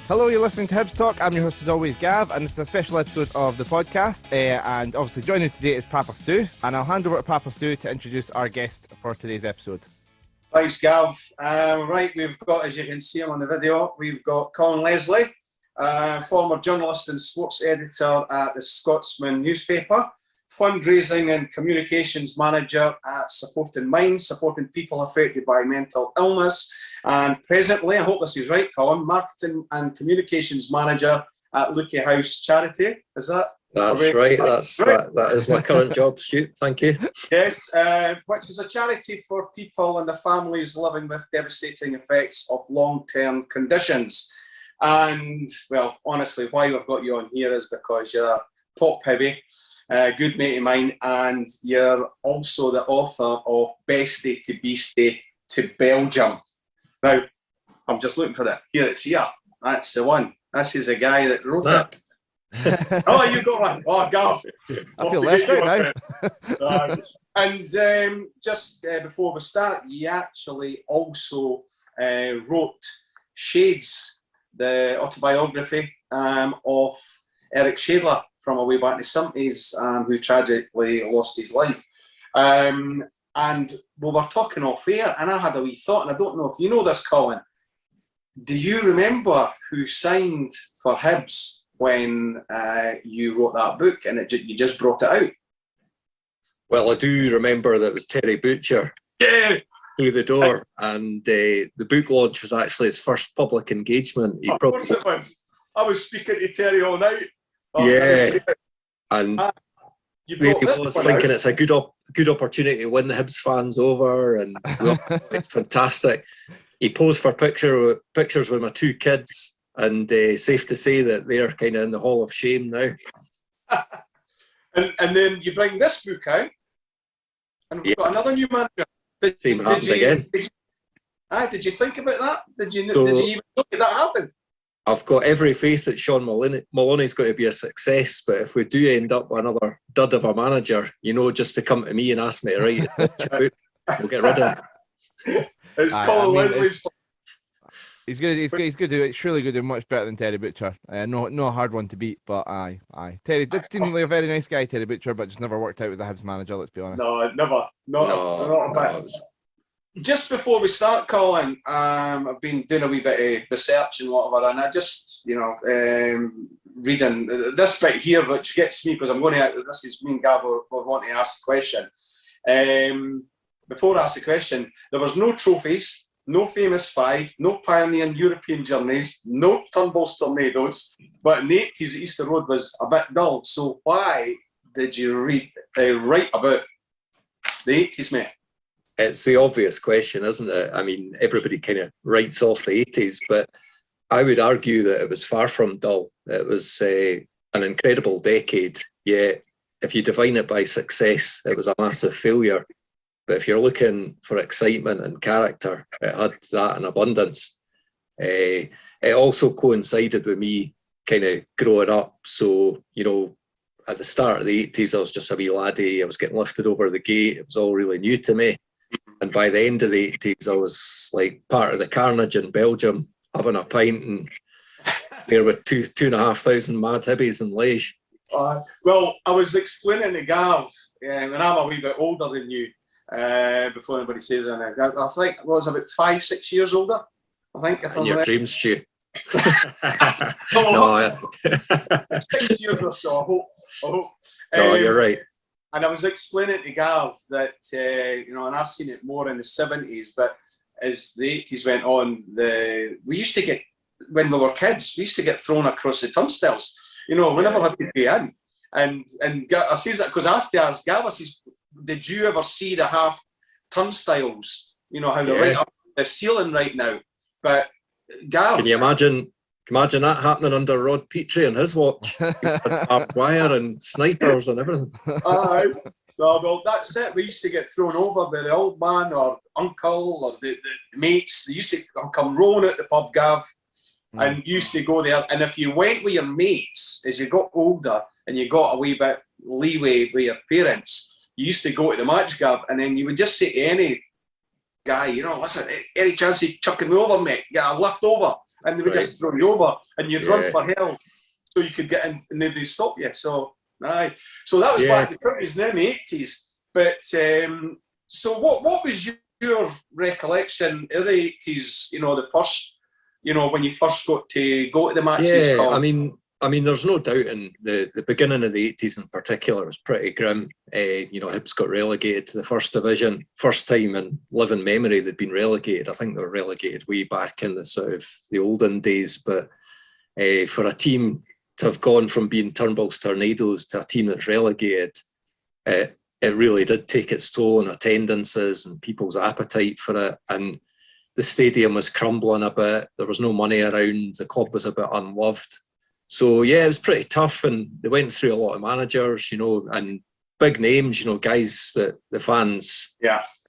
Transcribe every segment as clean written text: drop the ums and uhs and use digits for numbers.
Hello, you're listening to Hibs Talk. I'm your host as always, Gav, and it's a special episode of the podcast. And obviously joining today is Papa Stu, and I'll hand over to Papa Stu to introduce our guest for today's episode. Thanks, Gav. Right, we've got, as you can see on the video, we've got Colin Leslie, former journalist and sports editor at the Scotsman newspaper, fundraising and communications manager at Supporting Minds, supporting people affected by mental illness, and presently, I hope this is right, Colin, marketing and communications manager at Lukey House Charity. Is that? That's right. That is my current job, Stu. Thank you. Yes, which is a charity for people and their families living with devastating effects of long-term conditions. And, well, honestly, why I've got you on here is because you're a top Hibby, good mate of mine, and you're also the author of Bestie to Beastie to Belgium. Now, I'm just looking for it. Here it's here. That's the one. This is a guy that wrote it. Oh, you got one. Oh, Gav. I feel left out now. And just before we start, you actually also wrote Shades, the autobiography of Eric Shadler from way back in the 70s, who tragically lost his life. And we were talking off air, and I had a wee thought, and I don't know if you know this, Colin. Do you remember who signed for Hibs when you wrote that book and you just brought it out? Well, I do remember that it was Terry Butcher. Yeah. Through the door, and the book launch was actually his first public engagement. Of course it was. I was speaking to Terry all night. Yeah, and you really was thinking it's a good opportunity to win the Hibs fans over, and it's fantastic. He posed for pictures with my two kids, and safe to say that they're kind of in the Hall of Shame now. and then you bring this book out, and we've got another new manager. Same happened again. Did you think about that? Did you even know that happened? I've got every faith that Sean Maloney's going to be a success, but if we do end up with another dud of a manager, just to come to me and ask me to write it, we'll get rid of it. It's Colin Leslie's. He's good. It's surely good and much better than Terry Butcher. No hard one to beat, but aye. Terry did seem like a very nice guy, Terry Butcher, but just never worked out as a Hibs manager. Let's be honest. No, never. Not a bit. Just before we start, Colin, I've been doing a wee bit of research and whatever, and I just, reading this bit here, which gets me, because I'm going to, this is me and Gav were wanting to ask a question. Before I ask the question, there was no trophies, no famous five, no pioneering European journeys, no Turnbull's tornadoes, but in the 80s, Easter Road was a bit dull. So why did you write about the 80s, mate? It's the obvious question, isn't it? I mean, everybody kind of writes off the 80s, but I would argue that it was far from dull. It was an incredible decade, yet if you define it by success, it was a massive failure. But if you're looking for excitement and character, it had that in abundance. It also coincided with me kind of growing up. So, at the start of the 80s, I was just a wee laddie. I was getting lifted over the gate. It was all really new to me. And by the end of the 80s, I was like part of the carnage in Belgium, having a pint and there with 2,500 mad Hibbies in Liege. Well, I was explaining to Gav, and I'm a wee bit older than you, before anybody says anything. I think I was about 5-6 years older. I think. In your dreams, Stu. No, 6 years or so, I hope. No, you're right. And I was explaining to Gav that, and I've seen it more in the 70s, but as the 80s went on, we used to get, when we were kids, we used to get thrown across the turnstiles. We never had to pay in. And I say that because I asked to ask Gav, I says, did you ever see the half turnstiles? How they're right up the ceiling right now. But Gav... Can you imagine that happening under Rod Petrie and his watch? Barbed wire and snipers and everything. Well, that's it. We used to get thrown over by the old man or uncle or the mates. They used to come rolling out the pub, Gav, and used to go there. And if you went with your mates as you got older and you got a wee bit leeway with your parents, you used to go to the match, Gav, and then you would just say to any guy, listen, any chance of chucking me over, mate? Get a lift over. and they would Right. just throw you over, and you'd run Yeah. for help so you could get in, and they'd stop you. So, so that was Yeah. back in the 70s, now in the 80s. But so what was your recollection of the 80s? You know, the first, you know, when you first got to go to the matches. Yeah, Colin? I mean, there's no doubt in the beginning of the 80s in particular was pretty grim. You know, Hibs got relegated to the first division, first time in living memory they'd been relegated. I think they were relegated way back in the sort of the olden days. But for a team to have gone from being Turnbull's Tornadoes to a team that's relegated, it really did take its toll on attendances and people's appetite for it. And the stadium was crumbling a bit. There was no money around. The club was a bit unloved. So, yeah, it was pretty tough. And they went through a lot of managers, you know, and big names, you know, guys that the fans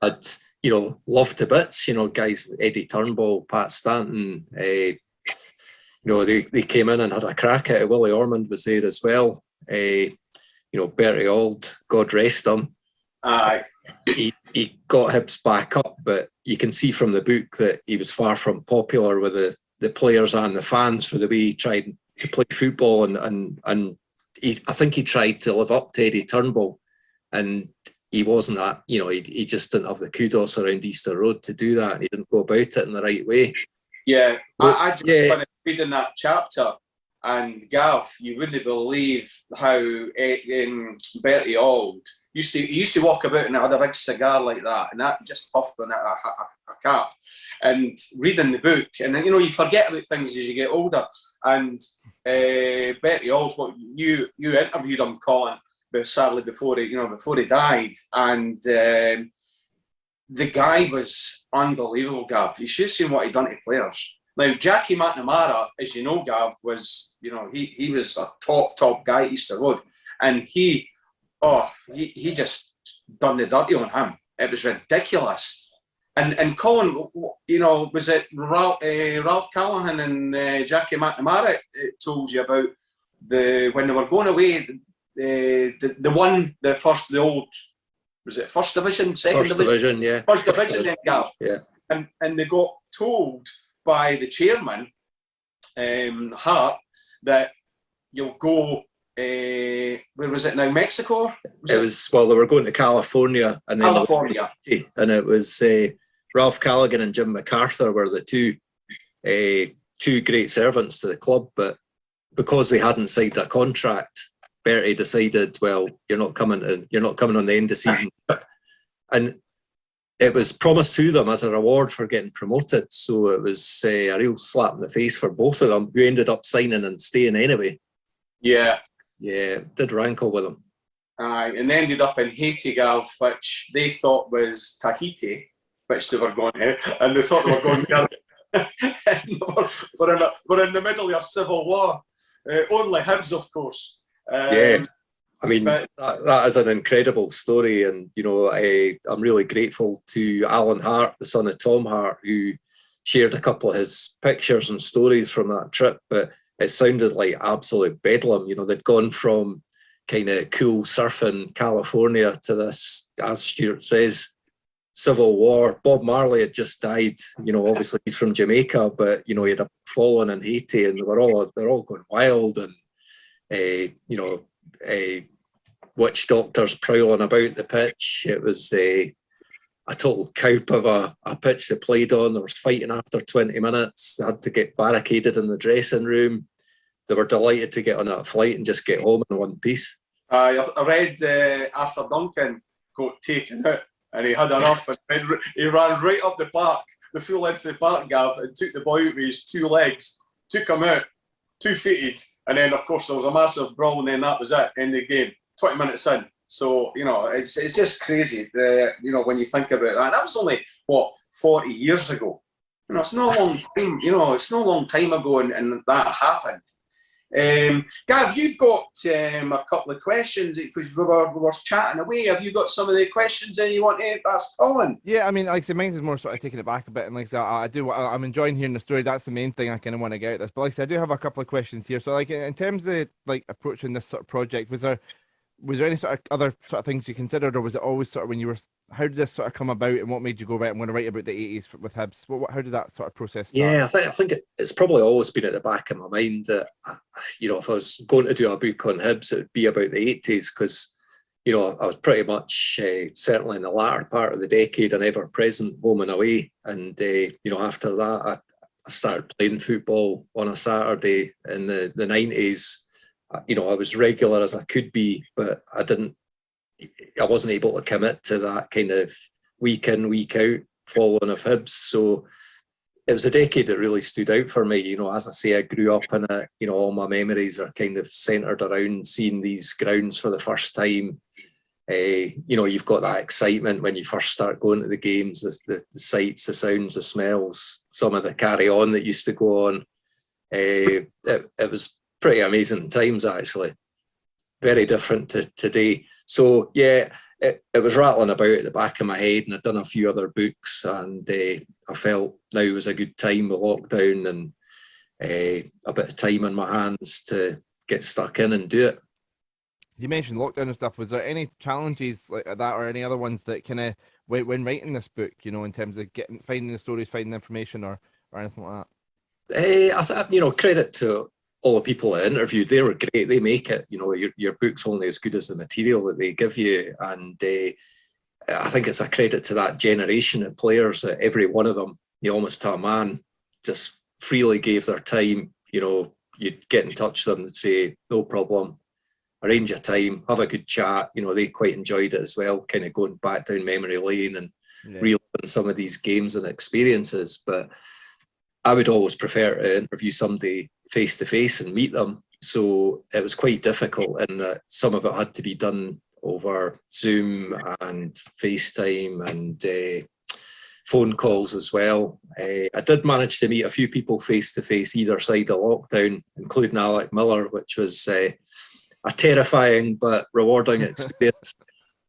had, you know, loved to bits, you know, guys like Eddie Turnbull, Pat Stanton, you know, they came in and had a crack at it. Willie Ormond was there as well. You know, Bertie Auld, God rest him. Aye. He got Hibs back up, but you can see from the book that he was far from popular with the players and the fans for the way he tried to play football, and I think he tried to live up to Eddie Turnbull, and he wasn't that, you know, he just didn't have the kudos around Easter Road to do that, and he didn't go about it in the right way. Yeah, Well, I just finished reading that chapter, and Gav, you wouldn't believe how Bertie Auld used to walk about and had a big cigar like that, and that just puffed on a cap. And reading the book, and then, you know, you forget about things as you get older. And Bertie Auld, what you interviewed him, Colin, but sadly before he died, and the guy was unbelievable, Gav. You should have seen what he'd done to players. Now, Jackie McNamara, as you know, Gav, was, you know, he was a top guy at Easter Road, and he just done the dirty on him. It was ridiculous. And Colin, you know, was it Ralph Callahan and Jackie McNamara told you about when they were going away, the old, was it first division, second division? Yeah. First division, then, Gav. Yeah. And they got told by the chairman, Hart, that you'll go, where was it now, Mexico? They were going to California, and then California. And it was Ralph Callaghan and Jim MacArthur were the two great servants to the club, but because they hadn't signed a contract, Bertie decided, well, you're not coming on the end of season, and it was promised to them as a reward for getting promoted. So it was a real slap in the face for both of them, who ended up signing and staying anyway. Yeah. Yeah, it did rankle with them. Aye, and they ended up in Haiti, Gav, which they thought was Tahiti, which they were going to, and they thought they were going to. we're in the middle of a civil war. Only Hibs, of course. Yeah, I mean, that is an incredible story, and you know, I'm really grateful to Alan Hart, the son of Tom Hart, who shared a couple of his pictures and stories from that trip. But it sounded like absolute bedlam. You know, they'd gone from kind of cool surfing California to this, as Stuart says, civil war. Bob Marley had just died. You know, obviously he's from Jamaica, but you know, he had fallen in Haiti, and they're all going wild, and you know, witch doctors prowling about the pitch. It was a total cowp of a pitch they played on. There was fighting after 20 minutes. They had to get barricaded in the dressing room. They were delighted to get on that flight and just get home in one piece. I read Arthur Duncan got taken out, and he had enough, and he ran right up the park, the full length of the park, Gav, and took the boy out with his two legs, took him out, 2-footed, and then of course there was a massive brawl, and then that was it, end of the game, 20 minutes in. So, you know, it's just crazy, you know, when you think about that. That was only, 40 years ago. You know, it's no long time, you know, it's no long time ago, and that happened. Gav, you've got a couple of questions because we were chatting away. Have you got some of the questions that you want to ask Colin? Yeah, I mean, like I said, mine's is more sort of taking it back a bit, and like I said, I'm enjoying hearing the story. That's the main thing I kind of want to get out of this. But like I said, I do have a couple of questions here. So, like in terms of like approaching this sort of project, was there was there any sort of other sort of things you considered, or was it always sort of when you were? How did this sort of come about, and what made you go, right, I'm going to write about the 80s with Hibs? How did that sort of process start? Yeah, I think it's probably always been at the back of my mind that, you know, if I was going to do a book on Hibs, it would be about the 80s, because, you know, I was pretty much certainly in the latter part of the decade an ever-present home and away. And, you know, after that, I started playing football on a Saturday in the 90s. You know, I was regular as I could be, but I wasn't able to commit to that kind of week in, week out following of Hibs. So it was a decade that really stood out for me. You know, as I say, I grew up in it. You know, all my memories are kind of centred around seeing these grounds for the first time. You know, you've got that excitement when you first start going to the games, the sights, the sounds, the smells, some of the carry-on that used to go on. It was pretty amazing times, actually. Very different to today. So, yeah, it was rattling about at the back of my head, and I'd done a few other books, and I felt now was a good time with lockdown and a bit of time on my hands to get stuck in and do it. You mentioned lockdown and stuff. Was there any challenges like that, or any other ones that kind of when writing this book, you know, in terms of finding the stories, finding the information, or anything like that? You know, credit to all the people I interviewed. They were great. They make it. You know, your book's only as good as the material that they give you, and I think it's a credit to that generation of players that every one of them, you know, almost to a man, just freely gave their time. You know, you'd get in touch with them and say, no problem, arrange a time, have a good chat. You know, they quite enjoyed it as well, kind of going back down memory lane and reliving some of these games and experiences. But I would always prefer to interview somebody face to face and meet them. So it was quite difficult in that some of it had to be done over Zoom and FaceTime and phone calls as well. I did manage to meet a few people face to face either side of lockdown, including Alec Miller, which was a terrifying but rewarding experience.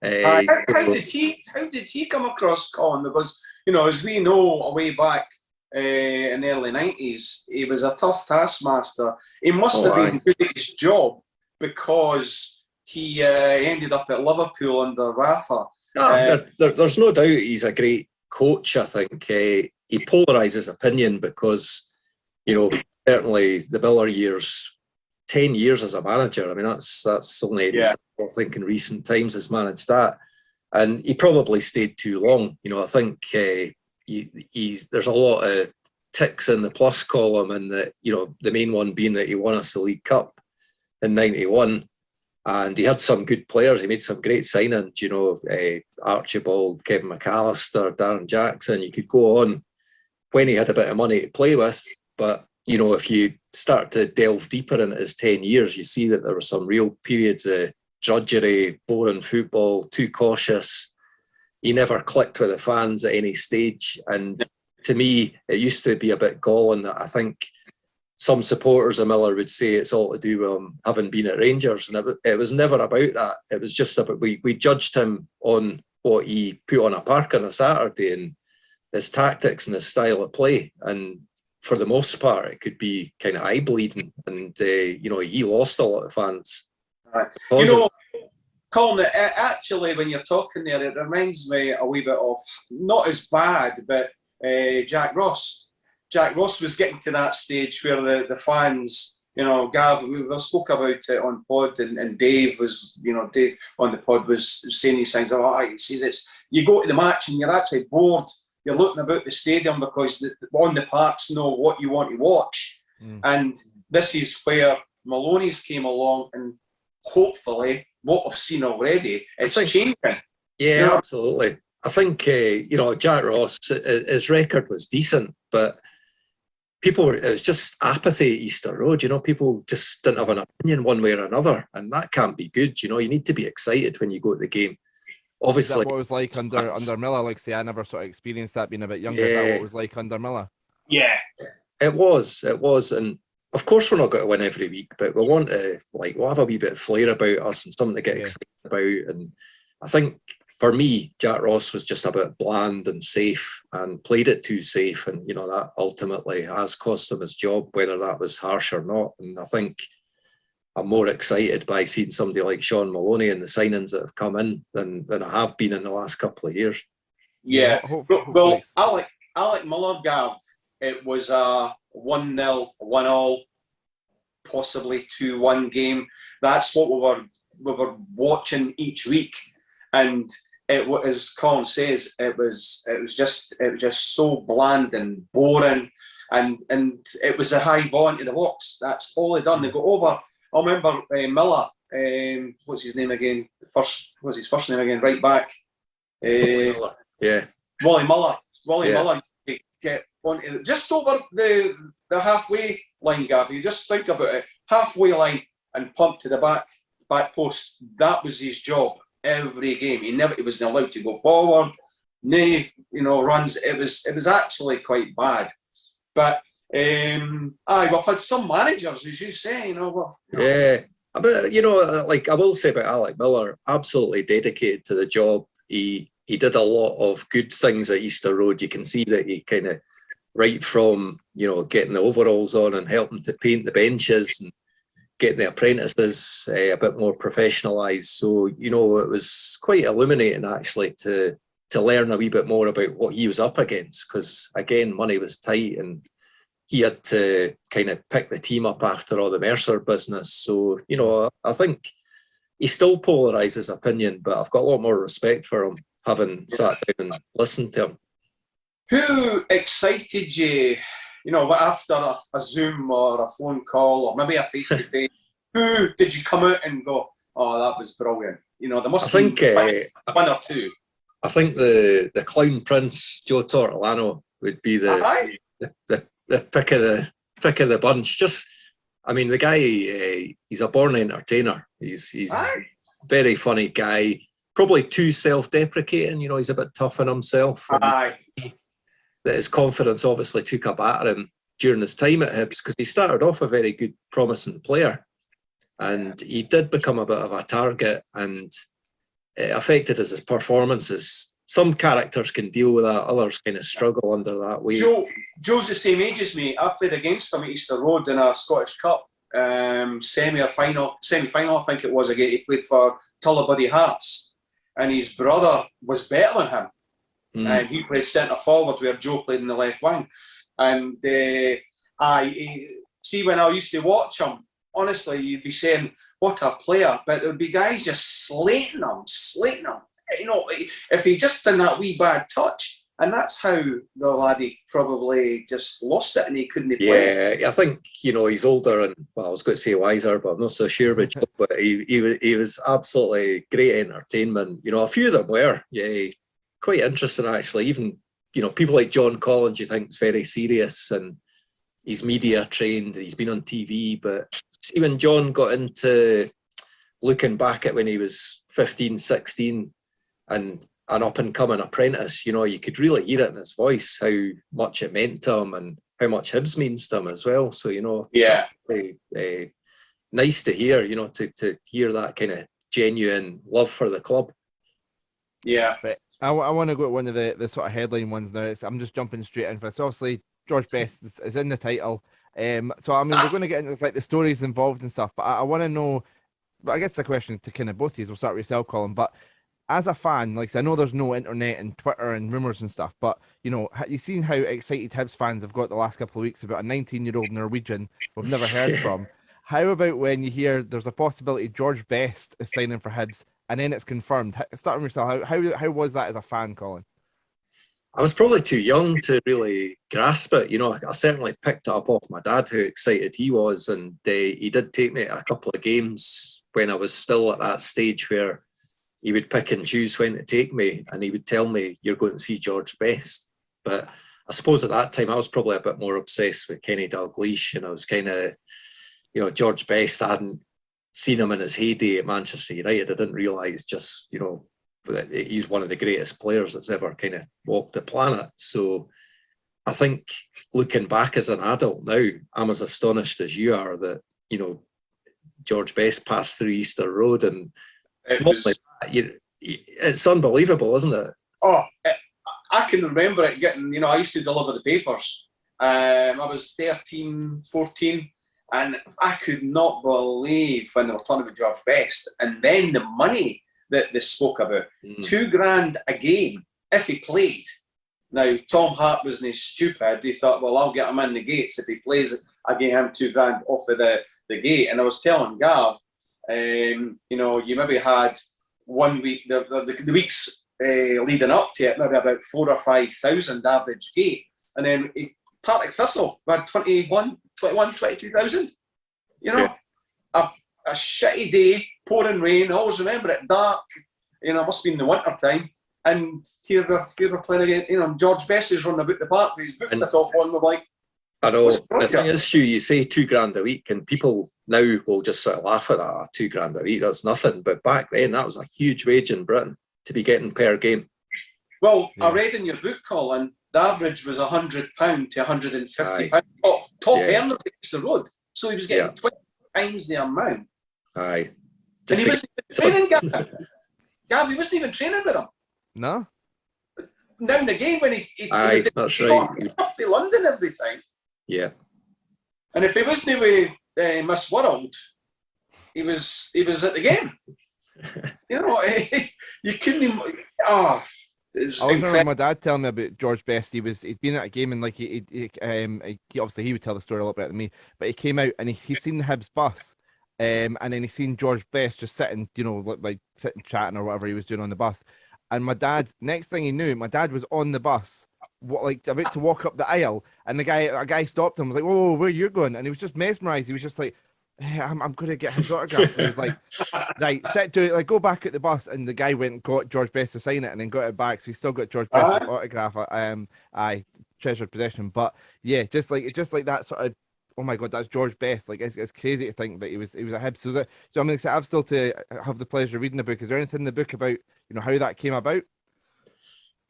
How did he come across, Colin? Because, you know, as we know, way back in the early 90s, he was a tough taskmaster. He must have been good at his job, because he ended up at Liverpool under Rafa. There's no doubt he's a great coach. I think he polarises opinion because, you know, certainly the Miller years, 10 years as a manager, I mean, that's only, I think, in recent times has managed that. And he probably stayed too long. You know, I think there's a lot of ticks in the plus column, and that, you know, the main one being that he won us the League Cup in '91, and he had some good players. He made some great signings, you know, Archibald, Kevin McAllister, Darren Jackson. You could go on when he had a bit of money to play with. But, you know, if you start to delve deeper into his 10 years, you see that there were some real periods of drudgery, boring football, too cautious. He never clicked with the fans at any stage. And to me, it used to be a bit galling that I think some supporters of Miller would say it's all to do with him having been at Rangers. And it was never about that. It was just about, we judged him on what he put on a park on a Saturday and his tactics and his style of play. And for the most part, it could be kind of eye-bleeding. And, you know, he lost a lot of fans. You know, Colin, actually, when you're talking there, it reminds me a wee bit of, not as bad, but Jack Ross. Jack Ross was getting to that stage where the fans, you know, Gav, we spoke about it on pod, and Dave was, you know, Dave on the pod was saying these things. He says it's, you go to the match and you're actually bored. You're looking about the stadium because on the parks know what you want to watch. And this is where Maloney's came along, and hopefully what we've seen already, it's changing. Yeah, you know? Absolutely. I think, you know, Jack Ross, his record was decent, but it was just apathy at Easter Road. You know, people just didn't have an opinion one way or another, and that can't be good. You know, you need to be excited when you go to the game. Obviously, is that what it was like under Miller? Like, say, I never sort of experienced that being a bit younger. Is that what it was like under Miller? Yeah, it was, and of course we're not going to win every week, but we want to, like, we'll have a wee bit of flair about us and something to get excited about. And I think for me, Jack Ross was just a bit bland and safe, and played it too safe, and, you know, that ultimately has cost him his job, whether that was harsh or not. And I think I'm more excited by seeing somebody like Sean Maloney and the signings that have come in than I have been in the last couple of years. Yeah. Hopefully. Well, Alec Miller, Gav, it was a 1-0, 1-1, possibly 2-1 game. That's what we were watching each week, and it was, as Colin says, it was just so bland and boring, and it was a high ball into the box. That's all they done. They got over. I remember Miller. What's his name again? What's his first name again? Right back. Miller. Yeah. Wally Muller. Muller. Get onto just over the halfway line, Gav. You just think about it. Halfway line and pump to the back post. That was his job every game. He wasn't allowed to go forward. Runs. It was actually quite bad. But we've had some managers, as you say. Yeah, but like I will say about Alec Miller, absolutely dedicated to the job. He did a lot of good things at Easter Road. You can see that he kind of, right from getting the overalls on and helping to paint the benches and getting the apprentices a bit more professionalised. So it was quite illuminating actually to learn a wee bit more about what he was up against, because again, money was tight and he had to kind of pick the team up after all the Mercer business. So I think he still polarises opinion, but I've got a lot more respect for him, having sat down and listened to him. Who excited you, after a Zoom or a phone call or maybe a face-to-face? Who did you come out and go, oh, that was brilliant? There must have been one or two. I think the Clown Prince, Joe Tortolano, would be the pick of the bunch. The guy, he's a born entertainer. He's a very funny guy. Probably too self-deprecating. He's a bit tough on himself. That his confidence obviously took a battering during his time at Hibs, because he started off a very good, promising player, and he did become a bit of a target, and it affected his performances. Some characters can deal with that, others kind of struggle under that weight. Joe's the same age as me. I played against him at Easter Road in a Scottish Cup semi-final, I think it was. Again, he played for Tullibody Hearts, and his brother was better than him. And he played centre forward where Joe played in the left wing. And see, when I used to watch him, honestly, you'd be saying, what a player. But there would be guys just slating him. If he just done that wee bad touch. And that's how the laddie probably just lost it and he couldn't play. Yeah, I think, he's older and, well, I was going to say wiser, but I'm not so sure about Joe. But he was absolutely great entertainment. A few of them were, quite interesting actually. Even people like John Collins, you think is very serious and he's media trained, he's been on TV, but see, when John got into looking back at when he was 15, 16 and an up and coming apprentice, you could really hear it in his voice how much it meant to him and how much Hibs means to him as well. So nice to hear, to hear that kind of genuine love for the club. Yeah. But I want to go at one of the sort of headline ones now. I'm just jumping straight in for this. Obviously, George Best is in the title. So, we're going to get into the stories involved and stuff, but I want to know, but I guess the question to kind of both of you, we'll start with yourself, Colin, but as a fan, I know there's no internet and Twitter and rumours and stuff, but, you've seen how excited Hibs fans have got the last couple of weeks about a 19-year-old Norwegian we've never heard from. How about when you hear there's a possibility George Best is signing for Hibs, and then it's confirmed? Starting with yourself, how was that as a fan, Colin? I was probably too young to really grasp it. I certainly picked it up off my dad, how excited he was, and he did take me to a couple of games when I was still at that stage where he would pick and choose when to take me, and he would tell me, you're going to see George Best. But I suppose at that time I was probably a bit more obsessed with Kenny Dalglish, and I was kind of, George Best, I hadn't seen him in his heyday at Manchester United. I didn't realise just, that he's one of the greatest players that's ever kind of walked the planet. So I think looking back as an adult now, I'm as astonished as you are that, George Best passed through Easter Road, and it's unbelievable, isn't it? Oh, I can remember it getting, I used to deliver the papers. I was 13, 14, And I could not believe when they were talking about George Best, and then the money that they spoke about. $2,000 a game if he played. Now, Tom Hart wasn't stupid. He thought, well, I'll get him in the gates if he plays. I get him $2,000 off of the gate. And I was telling Gav, you maybe had 1 week, the weeks leading up to it, maybe about 4,000 or 5,000 average gate. And then Partick Thistle, we had 22,000. A shitty day, pouring rain. I always remember it dark. It must have been the winter time. And here we're playing again. George Bessie's running about the park with his book the top on. We're like, I know. The thing is, Stu, you say $2,000 a week, and people now will just sort of laugh at that. $2,000 a week, that's nothing. But back then, that was a huge wage in Britain to be getting per game. Well, I read in your book, Colin, the average was £100 to £150. Top earners against the road. So he was getting 20 times the amount. Aye. And he wasn't even training, Gav, he wasn't even training with him. No? Now and again, when he that's right. He got to London every time. Yeah. And if he wasn't with Miss World, he was at the game. You couldn't even... I always remember my dad telling me about George Best. He'd been at a game, and like he obviously he would tell the story a lot better than me. But he came out and he seen the Hibs bus, and then he seen George Best just sitting, like sitting chatting or whatever he was doing on the bus. And my dad, next thing he knew, my dad was on the bus, about to walk up the aisle, and a guy stopped him. Was like, "Whoa, where are you going?" And he was just mesmerized. He was just like, "Hey, I'm going to get his autograph." And he was like, "Right, set to it, like go back at the bus." And the guy went and got George Best to sign it, and then got it back. So he still got George Best's autograph. I treasured possession. But yeah, just like that sort of. Oh my God, that's George Best. Like it's crazy to think that he was a Hibs. So I'm excited. I've still to have the pleasure of reading the book. Is there anything in the book about how that came about?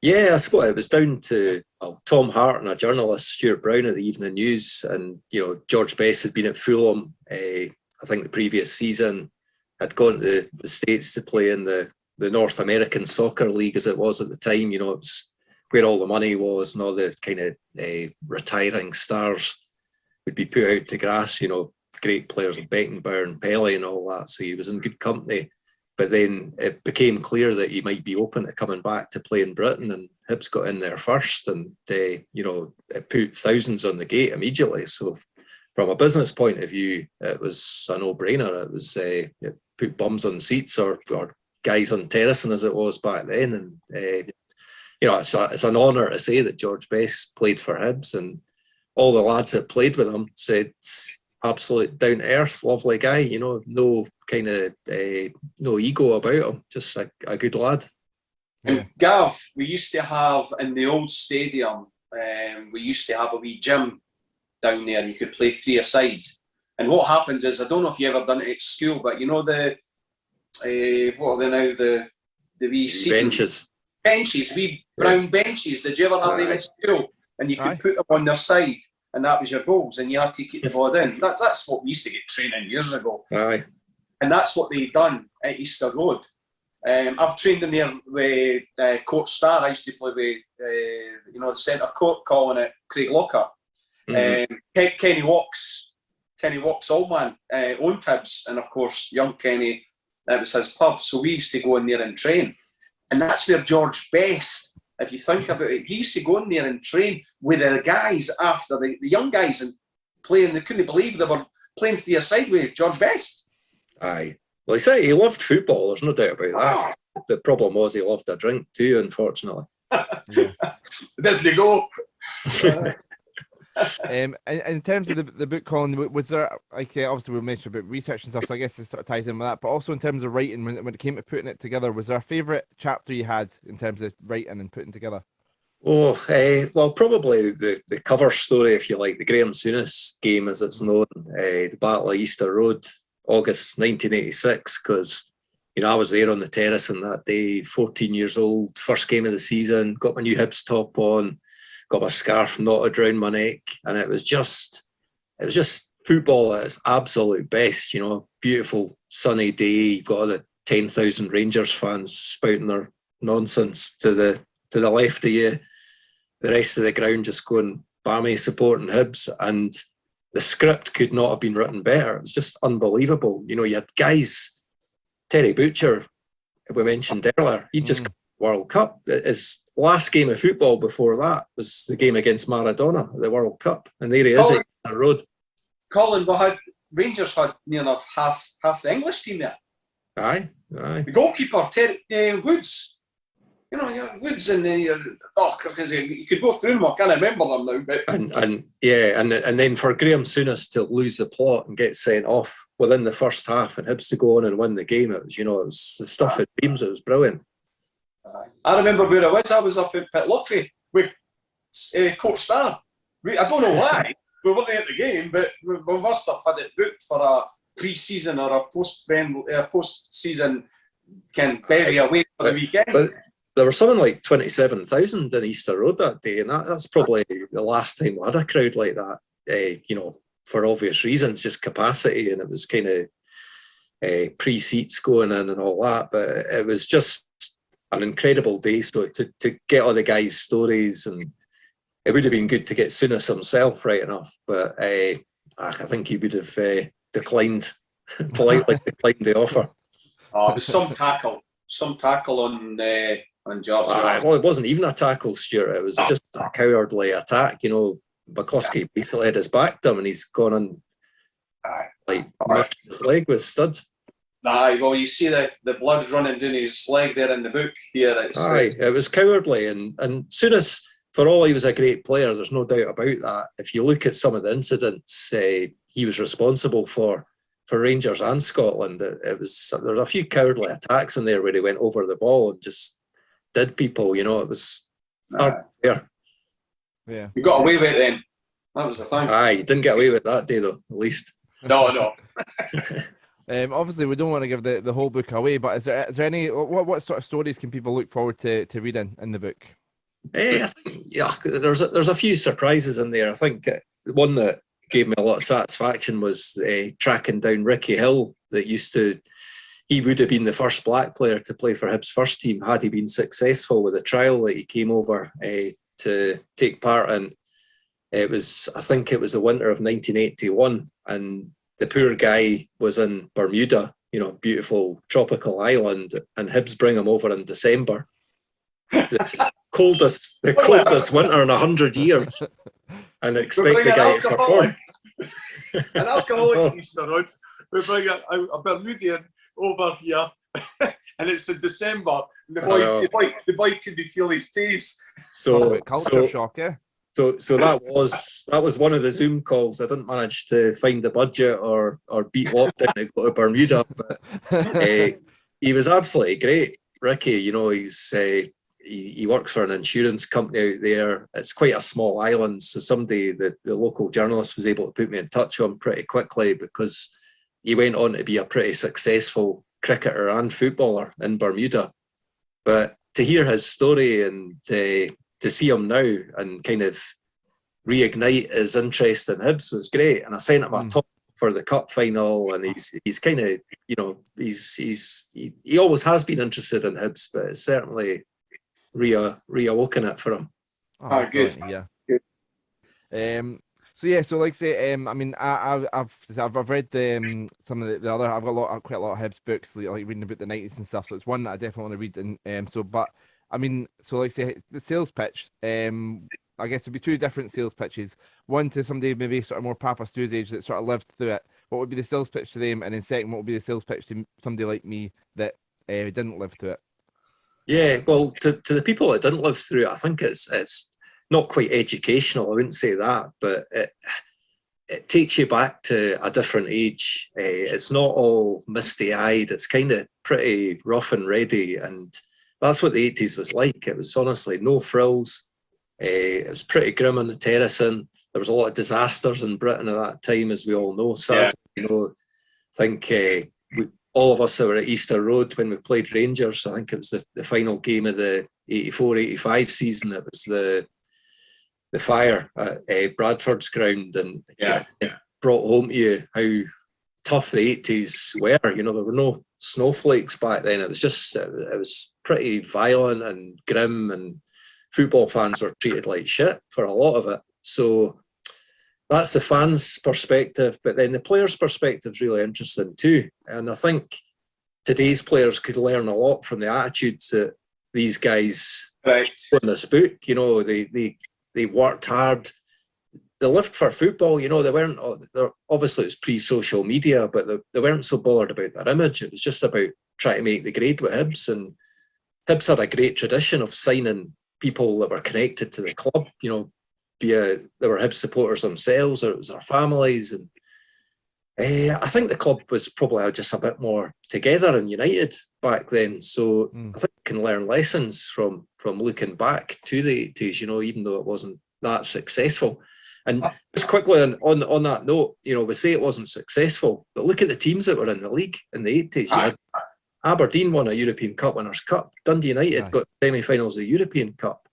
Yeah, I suppose it was down to Tom Hart and a journalist, Stuart Brown at the Evening News, and George Best had been at Fulham. I think the previous season, had gone to the States to play in the North American Soccer League, as it was at the time. It's where all the money was, and all the kind of retiring stars would be put out to grass, great players like Beckenbauer and Pele and all that. So he was in good company. But then it became clear that he might be open to coming back to play in Britain, and Hibs got in there first, and it put thousands on the gate immediately. So from a business point of view, it was a no-brainer. It was it put bums on seats or guys on terracing, as it was back then. And it's an honour to say that George Best played for Hibs, and all the lads that played with him said absolute down to earth, lovely guy, no kind of no ego about him, just a good lad. And Gav, we used to have in the old stadium, we used to have a wee gym down there. You could play 3-a-side. And what happens is, I don't know if you ever done it at school, but what are they now? The wee benches, wee brown benches. Did you ever have them at school? And you could put them on their side, and that was your goals, and you had to keep the ball in. That's what we used to get training years ago. Aye. And that's what they done at Easter Road. I've trained in there with Court Star. I used to play with the centre court, calling it Craig Lockhart. Kenny Walks, old man, owned Hibs, and of course young Kenny, that was his pub. So we used to go in there and train, and that's where George Best, if you think about it, he used to go in there and train with the guys after the young guys and playing. They couldn't believe they were playing for your side with George Best. Aye. Well, he said he loved football, there's no doubt about that. The problem was he loved a drink too, unfortunately. Does he go? In terms of the book, Colin, was there, obviously we mentioned about research and stuff, so I guess this sort of ties in with that, but also in terms of writing, when it came to putting it together, was there a favourite chapter you had in terms of writing and putting together? Well, probably the cover story, if you like, the Graham Souness game, as it's known, the Battle of Easter Road, August 1986, because I was there on the terrace on that day, 14 years old, first game of the season, got my new Hibs top on, got my scarf knotted around my neck, and it was just football at its absolute best. Beautiful sunny day. You've got all the 10,000 Rangers fans spouting their nonsense to the left of you. The rest of the ground just going balmy supporting Hibs, and the script could not have been written better. It was just unbelievable. You know, you had guys, Terry Butcher, we mentioned earlier, he just got the World Cup. His last game of football before that was the game against Maradona at the World Cup. And there he is at the road. Colin, Rangers had near enough half the English team there. Aye. The goalkeeper, Woods. You know, Woods and because you could go through them. I can't remember them now. But and then for Graham Souness to lose the plot and get sent off within the first half, and Hibs to go on and win the game, it was the stuff of dreams. It was brilliant. I remember where I was. I was up in Pitlochry with Coach Star. I don't know why we weren't at the game, but we must have had it booked for a pre-season or a post-season can bury away for the weekend. But there were something like 27,000 in Easter Road that day, and that's probably the last time we had a crowd like that. For obvious reasons, just capacity, and it was kind of pre-seats going in and all that. But it was just an incredible day. So to get all the guys' stories, and it would have been good to get Souness himself, right enough. But I think he would have politely declined the offer. Oh, it was some tackle on George. Well, it wasn't even a tackle, Stuart. It was just a cowardly attack. You know, McCluskey basically had his back to him, and he's gone on his leg with studs. Aye, well, you see the blood running down his leg there in the book here. It was cowardly, and Souness, for all he was a great player, there's no doubt about that. If you look at some of the incidents he was responsible for Rangers and Scotland, there were a few cowardly attacks in there where he went over the ball and just did people. You know, it was hard there. Yeah, you got away with it then. That was the thing. Aye, you didn't get away with that day though, at least. No. Obviously, we don't want to give the whole book away, but is there any what sort of stories can people look forward to reading in the book? I think there's a few surprises in there. I think one that gave me a lot of satisfaction was tracking down Ricky Hill. He would have been the first black player to play for Hibs first team had he been successful with the trial that he came over to take part in. I think it was the winter of 1981, and the poor guy was in Bermuda, beautiful tropical island, and Hibs bring him over in December. The coldest winter in 100 years, and expect the guy to perform. An alcoholic Easter Road. We bring a Bermudian over here, and it's in December. And the boy couldn't feel his teeth. Culture shock, yeah. So that was one of the Zoom calls. I didn't manage to find the budget or beat lockdown to go to Bermuda, but he was absolutely great. Ricky, he works for an insurance company out there. It's quite a small island, so the local journalist was able to put me in touch with him pretty quickly because he went on to be a pretty successful cricketer and footballer in Bermuda. But to hear his story and to see him now and kind of reignite his interest in Hibs was great. And I sent him a top for the cup final, and he's kind of, he always has been interested in Hibs, but it's certainly reawoken it for him. Good. Yeah. So like I say, I've read some of the other. I've got quite a lot of Hibs books, like reading about the 90s and stuff. So it's one that I definitely want to read. Like I say, the sales pitch. I guess it'd be two different sales pitches. One to somebody maybe sort of more Papa Stu's age that sort of lived through it. What would be the sales pitch to them? And then second, what would be the sales pitch to somebody like me that didn't live through it? Yeah, well, to the people that didn't live through it, I think it's not quite educational. I wouldn't say that, but it takes you back to a different age. It's not all misty-eyed. It's kind of pretty rough and ready, and that's what the 80s was like. It was honestly no frills. It was pretty grim on the terracing. There was a lot of disasters in Britain at that time, as we all know. So I think all of us that were at Easter Road when we played Rangers, I think it was the final game of the 84-85 season. It was the fire at Bradford's ground, and it brought home to you how tough the 80s were. There were no snowflakes back then. It was pretty violent and grim, and football fans were treated like shit for a lot of it. So that's the fans' perspective, but then the players' perspective is really interesting too. And I think today's players could learn a lot from the attitudes that these guys Right. in this book. You know, they worked hard. They lived for football. You know, they weren't. Obviously, it's pre-social media, but they weren't so bothered about their image. It was just about trying to make the grade with Hibs, and Hibs had a great tradition of signing people that were connected to the club. You know, be they were Hibs supporters themselves, or it was their families, and I think the club was probably just a bit more together and united back then. So I think you can learn lessons from looking back to the 80s, you know, even though it wasn't that successful. And just quickly on that note, you know, we say it wasn't successful, but look at the teams that were in the league in the 80s. You had Aberdeen won a European Cup Winners' Cup. Dundee United got semi-finals of the European Cup.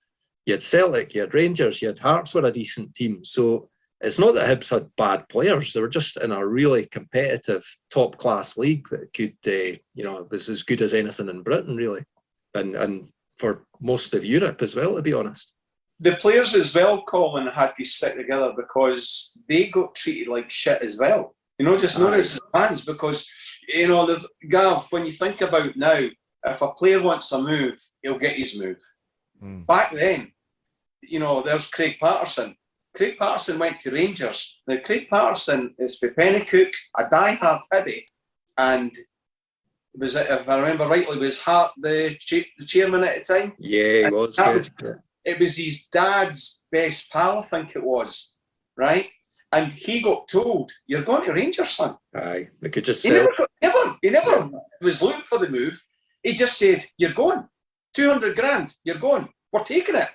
You had Celtic, you had Rangers, you had Hearts were a decent team. So it's not that Hibs had bad players. They were just in a really competitive top-class league that could, you know, was as good as anything in Britain, really. And for most of Europe as well, to be honest. The players as well, Colin, had to stick together because they got treated like shit as well. You know, just not as fans, because, you know, Gav, when you think about now, if a player wants a move, he'll get his move. Back then, you know, there's Craig Patterson. Craig Patterson went to Rangers. Now, Craig Patterson is for Pennycook, a die-hard Hibby, and was, if I remember rightly, was Hart the chairman at the time? Yeah, he was. It was his dad's best pal, I think it was, right? And he got told, "You're going to Rangers, son." Aye, they could just He never was looking for the move. He just said, "You're going. 200 grand, you're going. We're taking it."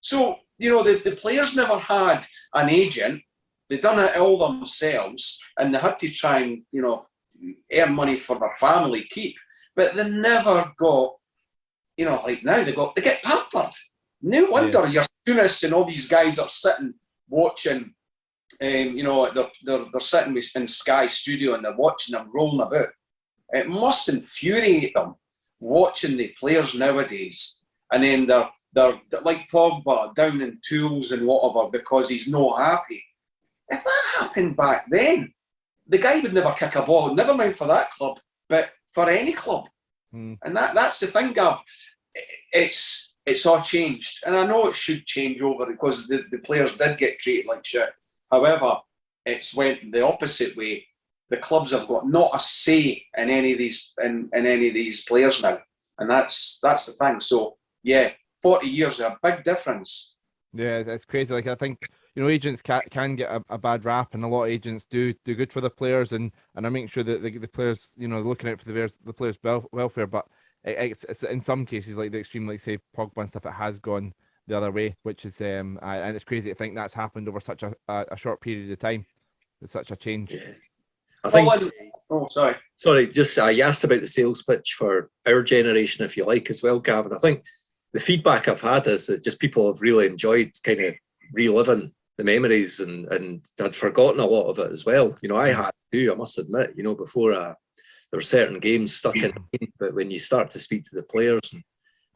So, you know, the players never had an agent. They done it all themselves, and they had to try and, you know, earn money for their family keep. But they never got, you know, like now they get pampered. No wonder your Souness and all these guys are sitting watching. You know, they're sitting in Sky Studio and they're watching them rolling about. It must infuriate them watching the players nowadays, and then they're like Pogba down in tools and whatever because he's not happy. If that happened back then, the guy would never kick a ball. Never mind for that club, but for any club. And that's the thing, Gav. It's all changed, and I know it should change over because the players did get treated like shit. However, it's went the opposite way. The clubs have got not a say in any of these in any of these players now, and that's the thing. So yeah, 40 years is a big difference. Yeah, it's crazy. Like, I think, you know, agents can get a bad rap, and a lot of agents do good for the players, and I make sure that the players, you know, looking out for the players' welfare. But it's in some cases, like the extreme, like say Pogba and stuff, it has gone the other way, which is and it's crazy to think that's happened over such a short period of time. It's such a change. Yeah. I think. Sorry. Just you asked about the sales pitch for our generation, if you like, as well, Gavin. I think the feedback I've had is that just people have really enjoyed kind of reliving the memories and had forgotten a lot of it as well. You know, I had too, I must admit, you know, before there were certain games stuck in me, but when you start to speak to the players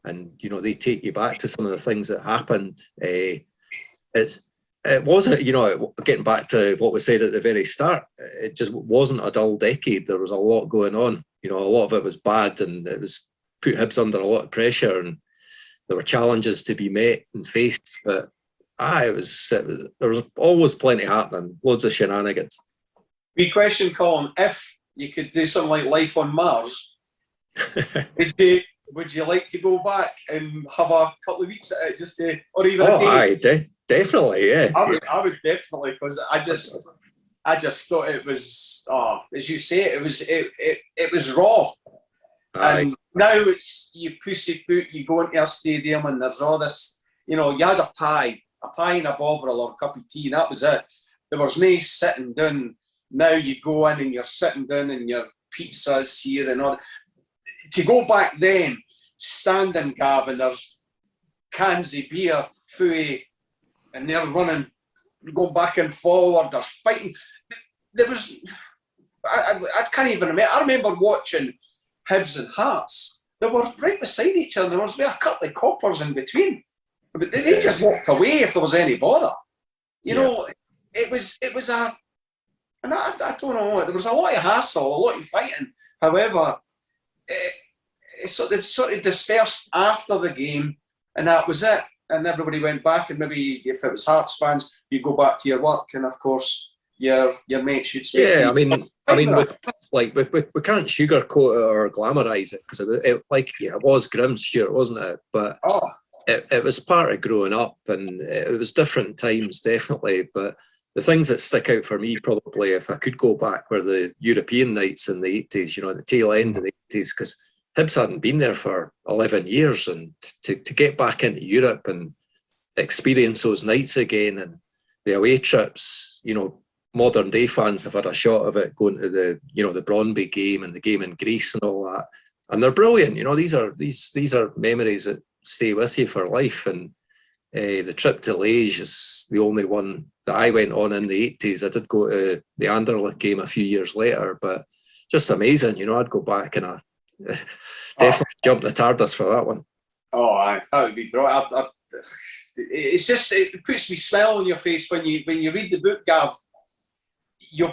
and you know, they take you back to some of the things that happened, it wasn't, you know, getting back to what we said at the very start, it just wasn't a dull decade. There was a lot going on. You know, a lot of it was bad, and it was put Hibs under a lot of pressure, and there were challenges to be met and faced, but there was always plenty happening, loads of shenanigans. Wee question, Colin, if you could do something like Life on Mars, would you like to go back and have a couple of weeks at it, just to, or even a day? Definitely, yeah. I would definitely, because I just thought it was, as you say, it was raw. Aye. And now it's you pussyfoot, you go into a stadium and there's all this, you know, you had a pie and a bovril or a cup of tea, and that was it. There was no sitting down. Now you go in and you're sitting down and your pizza's here and all. To go back then, standing, Gavin, there's cans of beer, fooey, and they're running, going back and forward, there's fighting. There was, I can't even remember. I remember watching Hibs and Hearts. They were right beside each other. There was a couple of coppers in between. But they just walked away if there was any bother. You know, it was a, and I don't know, there was a lot of hassle, a lot of fighting. However, it sort of dispersed after the game, and that was it. And everybody went back, and maybe if it was Hearts fans, you go back to your work, and of course your mates should speak. Yeah, I mean, we can't sugarcoat it or glamorise it, because it was grim, Stuart, wasn't it? But it was part of growing up, and it was different times, definitely. But the things that stick out for me, probably, if I could go back, were the European nights in the 80s, at the tail end of the 80s, because Hibs hadn't been there for 11 years, and to get back into Europe and experience those nights again, and the away trips, modern day fans have had a shot of it, going to the Brøndby game and the game in Greece and all that, and they're brilliant. These are memories that stay with you for life. And the trip to Liège is the only one that I went on in the 80s. I did go to the Anderlecht game a few years later, but just amazing. I'd go back, and I definitely jump the TARDIS for that one. That would be brilliant. It's just, it puts me a smile on your face when you read the book, Gav. The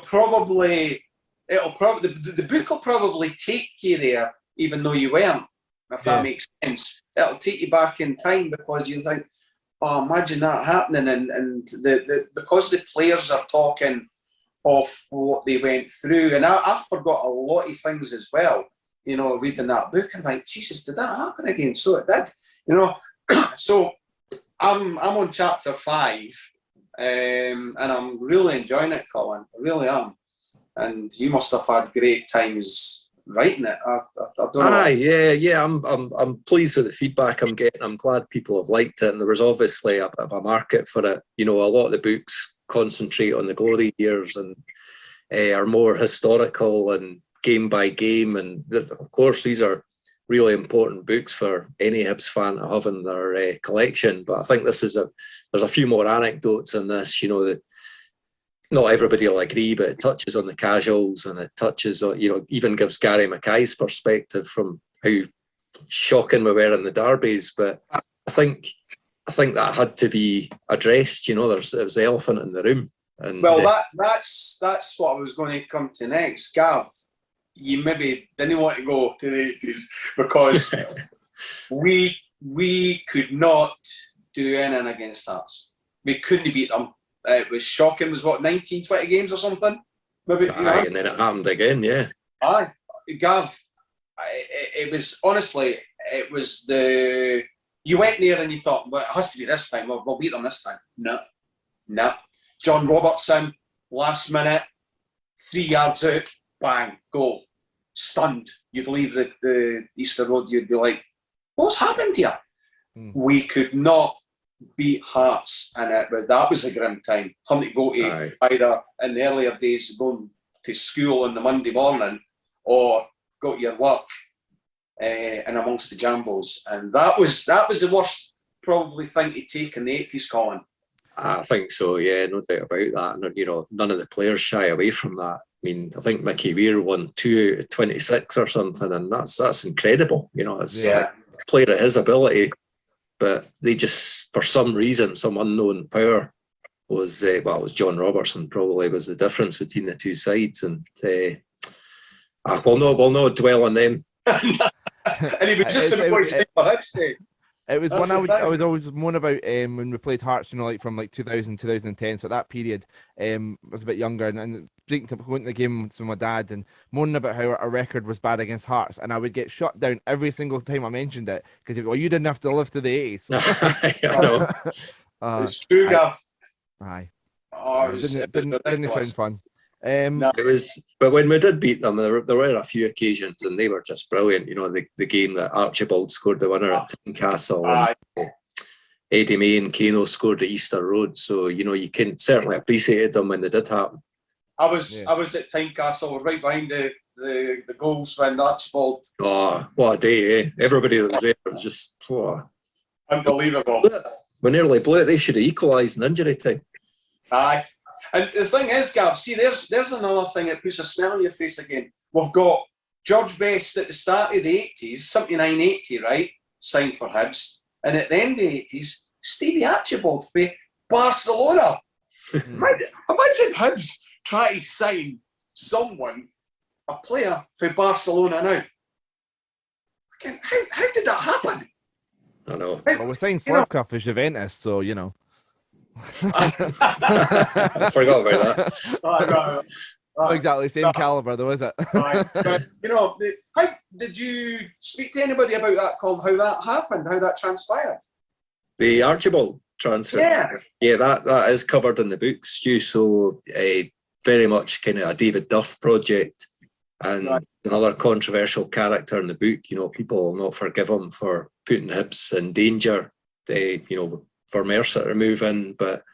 book will probably take you there, even though you weren't, if that makes sense. It'll take you back in time, because you think, oh, imagine that happening, and because the players are talking of what they went through, and I forgot a lot of things as well, reading that book, and like, Jesus, did that happen again? So it did, So I'm on chapter 5. And I'm really enjoying it, Colin. I really am. And you must have had great times writing it. I don't know. Yeah. I'm pleased with the feedback I'm getting. I'm glad people have liked it, and there was obviously a bit of a market for it. A lot of the books concentrate on the glory years and are more historical and game by game. And of course, these are really important books for any Hibs fan to have in their collection. But I think there's a few more anecdotes in this, that not everybody will agree, but it touches on the casuals, and it touches on, even gives Gary Mackay's perspective from how shocking we were in the derbies. But I think that had to be addressed. It was the elephant in the room. And that's what I was going to come to next, Gav. You maybe didn't want to go to the 80s, because we could not do anything against Hearts. We couldn't beat them. It was shocking. It was 19, 20 games or something? Maybe. And then it happened again, yeah. Aye. Gav, it was, honestly, it was you went there and you thought, well, it has to be this time. We'll beat them this time. No. John Robertson, last minute, 3 yards out. Bang, goal. Stunned. You'd leave the Easter Road, you'd be like, what's happened here? We could not beat Hearts, and that was a grim time. Having to go to either in the earlier days going to school on the Monday morning, or go to your work and amongst the jambos. And that was the worst probably thing to take in the 80s, Colin. I think so, yeah, no doubt about that. And, none of the players shy away from that. I mean, I think Mickey Weir won 2 out of 26 or something, and that's incredible. It's like a player of his ability, but they just, for some reason, some unknown power was, it was John Robertson probably was the difference between the two sides, and we'll not dwell on them. And he was just going to say for Hibs. It was one I was always moan about when we played Hearts, from like 2000, 2010. So that period, I was a bit younger, and going to the game with my dad and moaning about how our record was bad against Hearts, and I would get shut down every single time I mentioned it, because you didn't have to live to the 80s. It's true, Gav. Aye. It didn't sound fun. It was, but when we did beat them, there were a few occasions, and they were just brilliant. The game that Archibald scored the winner at Tynecastle, and Eddie May and Kano scored at Easter Road. So you can certainly appreciate them when they did happen. I was at Tynecastle, right behind the goals when Archibald. Oh, what a day! Eh? Everybody that was there was just unbelievable. We nearly blew it. They should have equalised in injury time. Aye. And the thing is, Gav, see, there's another thing that puts a smile on your face again. We've got George Best at the start of the 80s, 79, 80, right? Signed for Hibs. And at the end of the 80s, Stevie Archibald for Barcelona. Imagine Hibs try to sign someone, a player for Barcelona now. Again, how did that happen? I know. Well, we're saying Slavka for Juventus, so you know. I forgot about that. Not exactly the same caliber, though, is it? Right. But, how did you speak to anybody about that, Colin? How that happened? How that transpired? The Archibald transfer. Yeah, that is covered in the book, Stu. So very much kind of a David Duff project, and another controversial character in the book. People will not forgive him for putting Hibs in danger. For Mercer to move in, but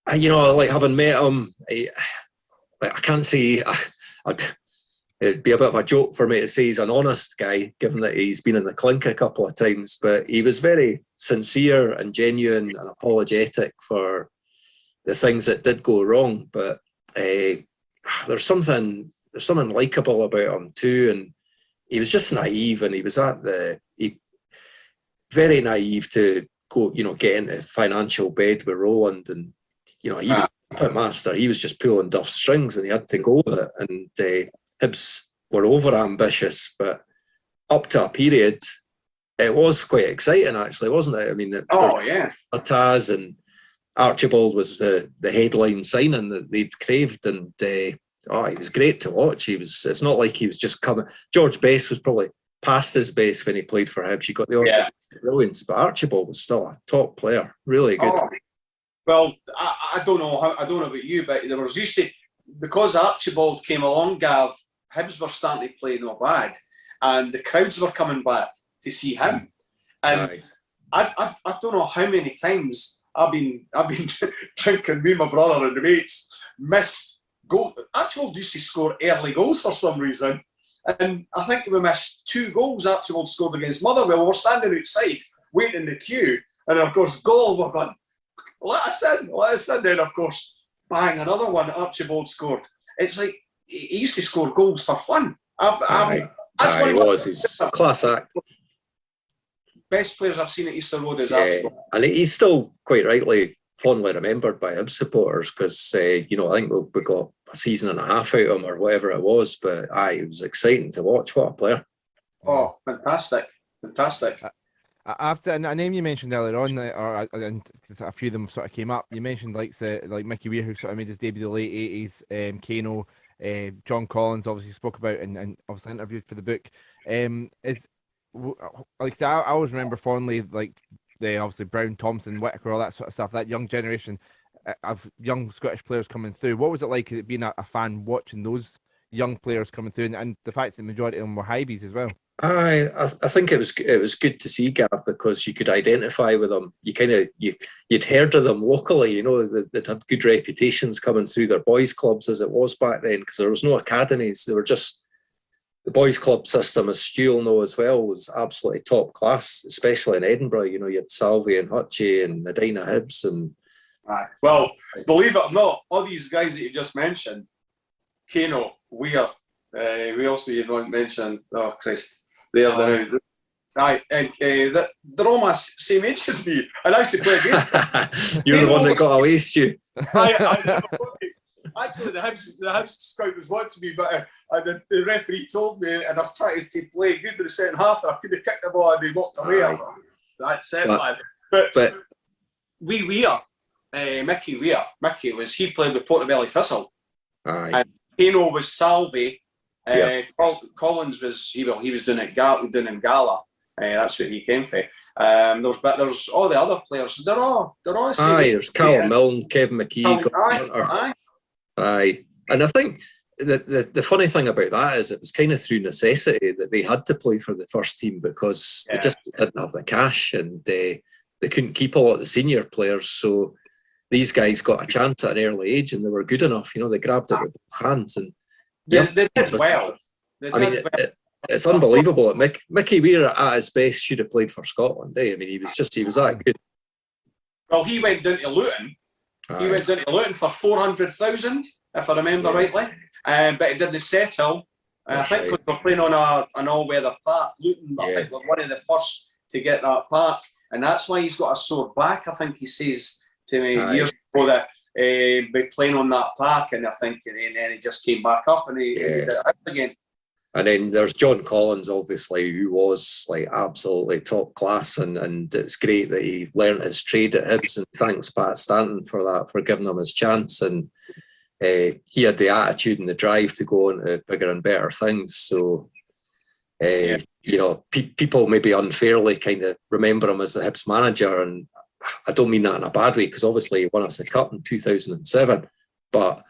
like having met him, I can't say. It'd be a bit of a joke for me to say he's an honest guy, given that he's been in the clink a couple of times. But he was very sincere and genuine and apologetic for the things that did go wrong. But there's something likable about him too, and he was just naive, and he was very naive to go, get into financial bed with Roland, and he was a pit master. He was just pulling Duff's strings, and he had to go with it. And Hibs were over ambitious, but up to a period, it was quite exciting, actually, wasn't it? I mean, Taz and Archibald was the headline signing that they'd craved, and he was great to watch. It's not like he was just coming. George Best was probably past his best when he played for Hibs. You got the brilliance, but Archibald was still a top player, really good. Well, I don't know about you, but there was used to, because Archibald came along, Gav, Hibs were starting to play not bad, and the crowds were coming back to see him. And I don't know how many times I've been drinking, me and my brother and the mates, missed goal. Archibald used to score early goals for some reason, and I think we missed 2 goals Archibald scored against Motherwell. We were standing outside waiting in the queue, and of course goal, we're going, let us in. Then of course, bang, another one Archibald scored. It's like he used to score goals for fun. He was. He's a class act. Best players I've seen at Easter Road is Archibald. And he's still quite rightly fondly remembered by Hibs supporters because, I think we got a season and a half out of him or whatever it was, but it was exciting to watch. What a player. Oh, fantastic. After a name you mentioned earlier on, and a few of them sort of came up. You mentioned like Mickey Weir, who sort of made his debut in the late 80s, Kano, John Collins obviously spoke about and obviously interviewed for the book. I always remember fondly like the obviously Brown, Thompson, Whittaker, all that sort of stuff. That young generation of young Scottish players coming through. What was it like being a fan watching those young players coming through, and the fact that the majority of them were Hibies as well? I think it was good to see, Gav, because you could identify with them. You'd heard of them locally, that had good reputations coming through their boys' clubs as it was back then, because there was no academies. They were just the boys' club system, as Stu will know as well, was absolutely top class, especially in Edinburgh. You had Salvie and Hutchie and Medina Hibs and. Well, believe it or not, all these guys that you just mentioned, Kano, Weir, we also mentioned. Oh Christ. They're all my same age as me, and I used to play against. You're the one that got away, Stu. Actually, the Hibs scout was watching me, but the referee told me, and I was trying to play good in the second half, and I could have kicked the ball, and they walked away. That's it, man. But Mickey Weir, he played with Portobello Thistle. And Kano was Salvie. Collins was he was doing it in Gala. That's where he came from. There's all the other players. They're all there's Callum Milne, Kevin McKee. And I think the funny thing about that is it was kind of through necessity that they had to play for the first team because they just didn't have the cash and they couldn't keep a lot of the senior players. So these guys got a chance at an early age and they were good enough. They grabbed it with both hands and. They did well. It's unbelievable. Mickey Weir at his best should have played for Scotland. He was that good. Well, he went down to Luton. He went down to Luton for 400,000, if I remember rightly. But he didn't settle. I think we were playing on an all-weather park. Luton, I think, were one of the first to get that park, and that's why he's got a sore back. I think he says to me years ago that by playing on that park, and I think, and then he just came back up and he did it again. And then there's John Collins, obviously, who was like absolutely top class, and it's great that he learnt his trade at Hibs, and thanks Pat Stanton for that, for giving him his chance. And he had the attitude and the drive to go on to bigger and better things. So, you know, people maybe unfairly kind of remember him as the Hibs manager, and I don't mean that in a bad way, because obviously he won us the cup in 2007, but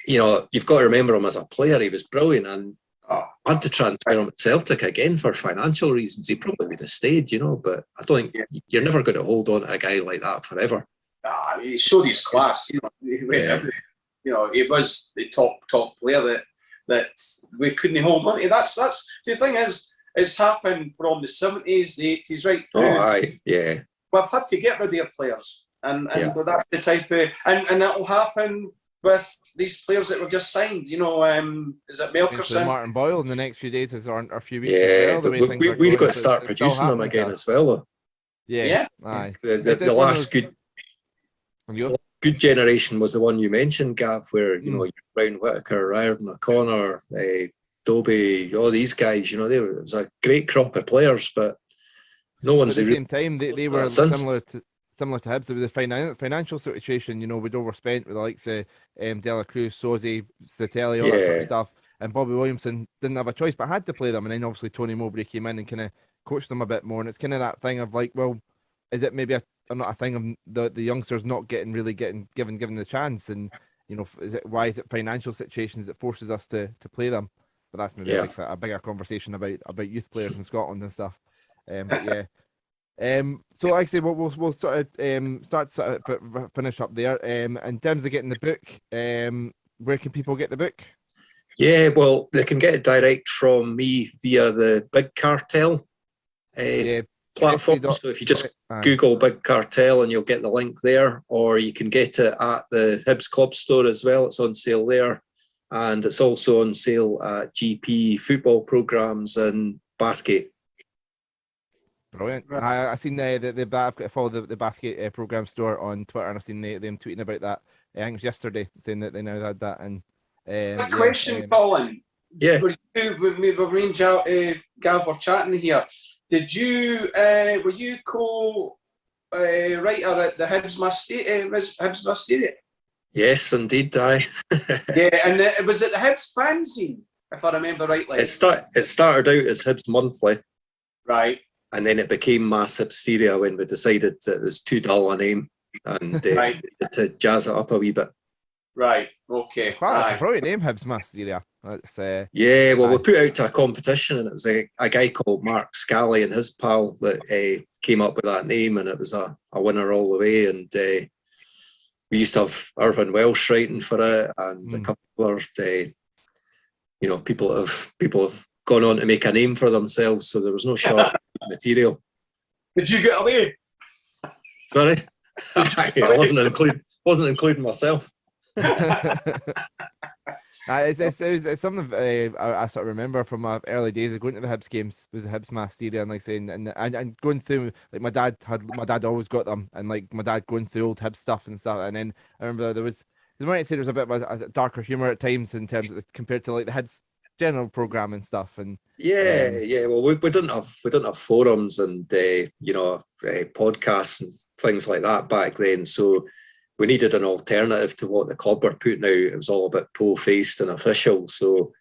you know, you've got to remember him as a player. He was brilliant, and I had to transfer him to Celtic again for financial reasons. He probably would have stayed, you know, but I don't think you're never going to hold on to a guy like that forever. He showed his class, you know. You know, he was the top player that we couldn't hold on to. That's the thing is, it's happened from the 70s, the 80s, right through. Oh, aye, yeah. We've had to get rid of their players, and that's the type of, and that will happen with these players that were just signed. You know, is it Melkerson? Martin Boyle in the next few days or a few weeks. Yeah, as well, we've got to start producing them again as well, though. Yeah. Aye. The last good generation was the one you mentioned, Gav, where you know, Brown, Whittaker, Riordan O'Connor, Dobie, all these guys. You know, it was a great crop of players, but no one's at the same time they were since. Similar to Hibs, with the financial situation. You know, we'd overspent with the likes of Dela Cruz, Sozi, Statelli, all that sort of stuff, and Bobby Williamson didn't have a choice but had to play them. And then obviously Tony Mowbray came in and kind of coached them a bit more. And it's kind of that thing of like, well, is it maybe not a thing of the youngsters not given the chance? And you know, why is it financial situations that forces us to play them? But that's maybe like a bigger conversation about youth players in Scotland and stuff. But yeah. So like I say, we'll sort of finish up there. In terms of getting the book, where can people get the book? Yeah, well, they can get it direct from me via the Big Cartel platform. So if you just Google Big Cartel and you'll get the link there, or you can get it at the Hibs Club store as well. It's on sale there, and it's also on sale at GP football programs and Bathgate. Brilliant. I seen I've got to follow the Bathgate program store on Twitter, and I've seen them tweeting about that. I think it was yesterday, saying that they now had that. And question, Colin. Yeah. For you, when we were Gav were chatting here, did you were you co-writer at the Hibs Mysteria? Yes, indeed, aye. Yeah, and it was at the Hibs fanzine, if I remember rightly. It started out as Hibs Monthly, right, and then it became Mass Hibsteria when we decided it was too dull a name, and to jazz it up a wee bit. Right. Okay. Wow, that's a brilliant name, Hibs Mysteria. Yeah, well, we put it out to a competition, and it was a guy called Mark Scally and his pal that came up with that name, and it was a winner all the way. And we used to have Irvin Welsh writing for it, and a couple of other, people have gone on to make a name for themselves. So there was no short material. Did you get away? Sorry, I wasn't including myself. It's something I sort of remember from my early days of going to the Hibs games. Was the Hibs Mysteria, and like saying and going through, like my dad always got them, and like my dad going through old Hibs stuff and stuff. And then I remember there was a bit of a darker humor at times in terms of, compared to like the Hibs general program and stuff. And well, we didn't have forums and podcasts and things like that back then, so we needed an alternative to what the club were putting out. It was all a bit po-faced and official. So,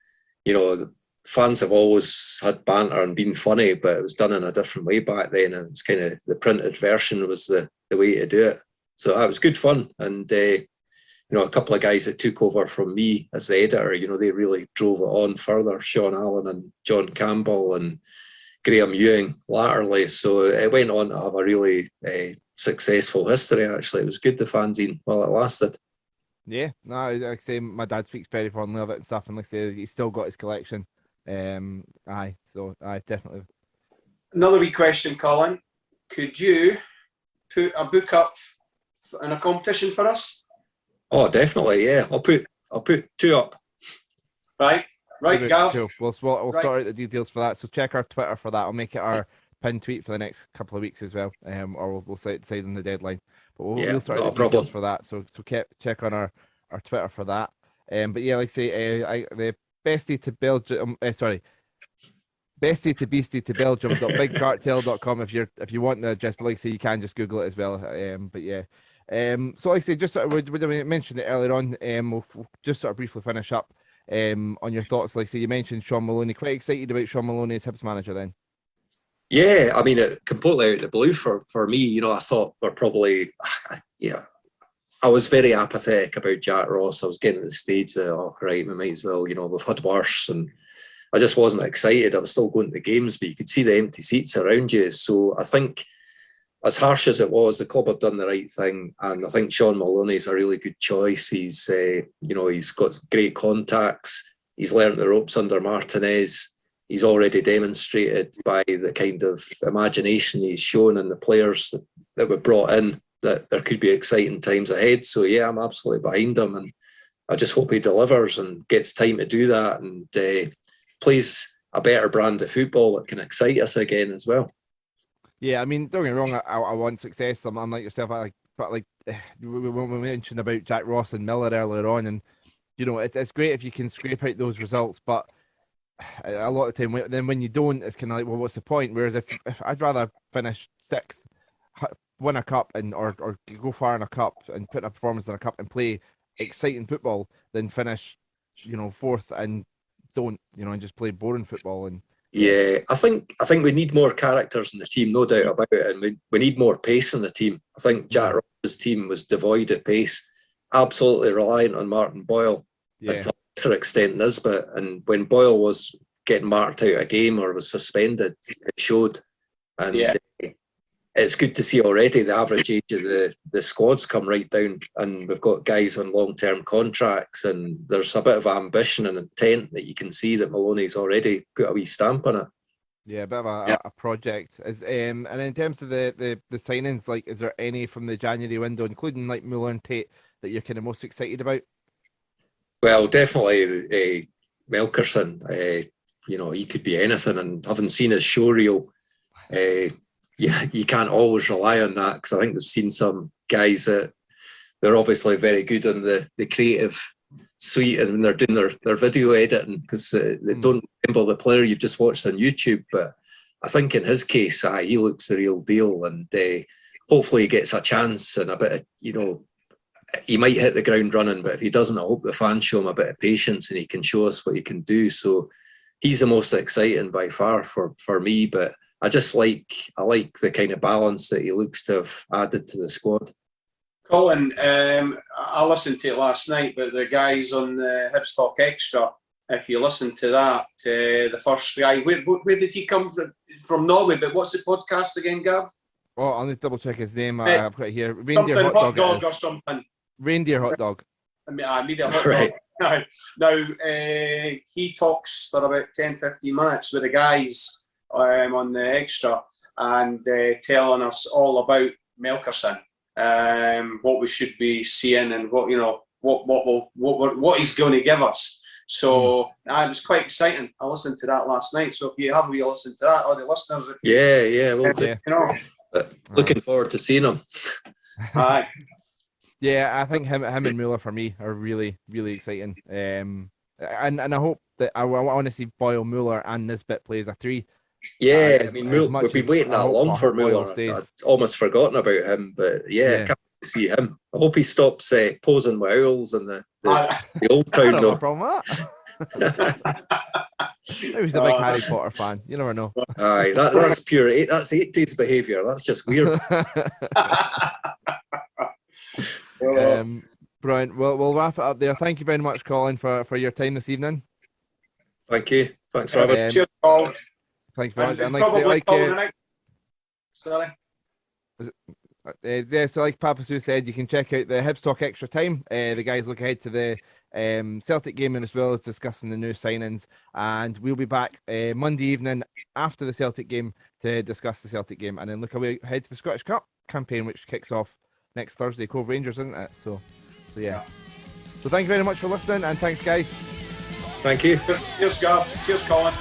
the fans have always had banter and been funny, but it was done in a different way back then. And it's kind of the printed version was the way to do it. So that was good fun. And, a couple of guys that took over from me as the editor, they really drove it on further. Sean Allen and John Campbell and Graham Ewing latterly. So it went on to have a really successful history. Actually, it was good, the fanzine, while it lasted. Yeah, no, like I say, my dad speaks very fondly of it and stuff, and like I say, he's still got his collection. Definitely. Another wee question, Colin. Could you put a book up in a competition for us? Oh, definitely, yeah. I'll put 2 up. Right, Gav. Cool. We'll sort out the details for that. So check our Twitter for that. I'll make it our pinned tweet for the next couple of weeks as well, or we'll decide on the deadline. But we'll, Yeah, we'll sort not out a the details problem. for that. So check on our Twitter for that. But yeah, like I say, the Bestie to Belgium. Sorry, Bestie to Beastie to Belgium.bigcartel.com if you want the address. But like I say, you can just Google it as well. But yeah. So like I say, just sort of, we mentioned it earlier on. We'll just sort of briefly finish up on your thoughts. Like I say, you mentioned Sean Maloney. Quite excited about Sean Maloney as Hibs manager then. Yeah, I mean, it completely out of the blue for me. You know, I thought we're probably, yeah, I was very apathetic about Jack Ross. I was getting to the stage that, oh, right, we might as well, you know, we've had worse. And I just wasn't excited. I was still going to the games, but you could see the empty seats around you. So I think, as harsh as it was, the club have done the right thing. And I think Sean Maloney's a really good choice. He's, you know, he's got great contacts. He's learnt the ropes under Martinez. He's already demonstrated by the kind of imagination he's shown and the players that were brought in that there could be exciting times ahead. So yeah, I'm absolutely behind him, and I just hope he delivers and gets time to do that and plays a better brand of football that can excite us again as well. Yeah, I mean, don't get me wrong. I want success. I'm like yourself. But we mentioned about Jack Ross and Miller earlier on, and you know, it's great if you can scrape out those results, but a lot of the time, then when you don't, it's kind of like, well, what's the point? Whereas if I'd rather finish sixth, win a cup, or go far in a cup and put in a performance in a cup and play exciting football than finish, you know, fourth and don't, you know, and just play boring football. And yeah, I think we need more characters in the team, no doubt about it, and we need more pace in the team. I think Jack Ross's team was devoid of pace, absolutely reliant on Martin Boyle. Yeah. To a lesser extent Nisbet, and when Boyle was getting marked out of a game or was suspended, it showed. And it's good to see already the average age of the squad's come right down, and we've got guys on long-term contracts, and there's a bit of ambition and intent that you can see that Maloney's already put a wee stamp on it. Yeah, a bit of a project. And in terms of the signings, like, is there any from the January window, including like Muller and Tate, that you're kind of most excited about? Well, definitely Melkerson. You know, he could be anything, and having seen his show reel, you can't always rely on that, because I think we've seen some guys that they're obviously very good in the creative suite, and when they're doing their video editing, because they don't resemble the player you've just watched on YouTube. But I think in his case, he looks the real deal, and hopefully he gets a chance and a bit of, you know, he might hit the ground running, but if he doesn't, I hope the fans show him a bit of patience and he can show us what he can do. So he's the most exciting by far for me, but I like the kind of balance that he looks to have added to the squad. Colin, I listened to it last night, but the guys on the Hibs Talk Extra, if you listen to that, the first guy, where did he come from? Norway, but what's the podcast again, Gav? Oh, I'll need to double check his name. I've got it here. Reindeer hot dog or something. Reindeer hot dog. Media hot right. dog. Now, he talks for about 10-15 minutes with the guys on the Extra, and telling us all about Melkerson, what we should be seeing, and what, you know, what he's going to give us. So it was quite exciting. I listened to that last night. So if you haven't listened to that, or the listeners, we'll do. You know, looking forward to seeing him. Aye. Yeah, I think him and Muller for me are really, really exciting. And I hope that I want to see Boyle, Muller, and Nisbet play as a three. Yeah, I mean, we've been waiting that long for Muller. I'd almost forgotten about him, but I can't see him. I hope he stops posing with owls in the old town. I don't have a problem with that. Maybe he's a big Harry Potter fan. You never know. Aye, that's pure. That's 80s behaviour. That's just weird. Brilliant. Well, we'll wrap it up there. Thank you very much, Colin, for your time this evening. Thank you. Thanks, Robert. Cheers, Colin. Thank you very much. And so like Papa Stu said, you can check out the Hibs Talk Extra Time. The guys look ahead to the Celtic game, and as well as discussing the new signings. And we'll be back Monday evening after the Celtic game to discuss the Celtic game, and then look ahead to the Scottish Cup campaign, which kicks off next Thursday. Cove Rangers, isn't it? So yeah. So thank you very much for listening, and thanks, guys. Thank you. Cheers, Gav. Cheers, Colin.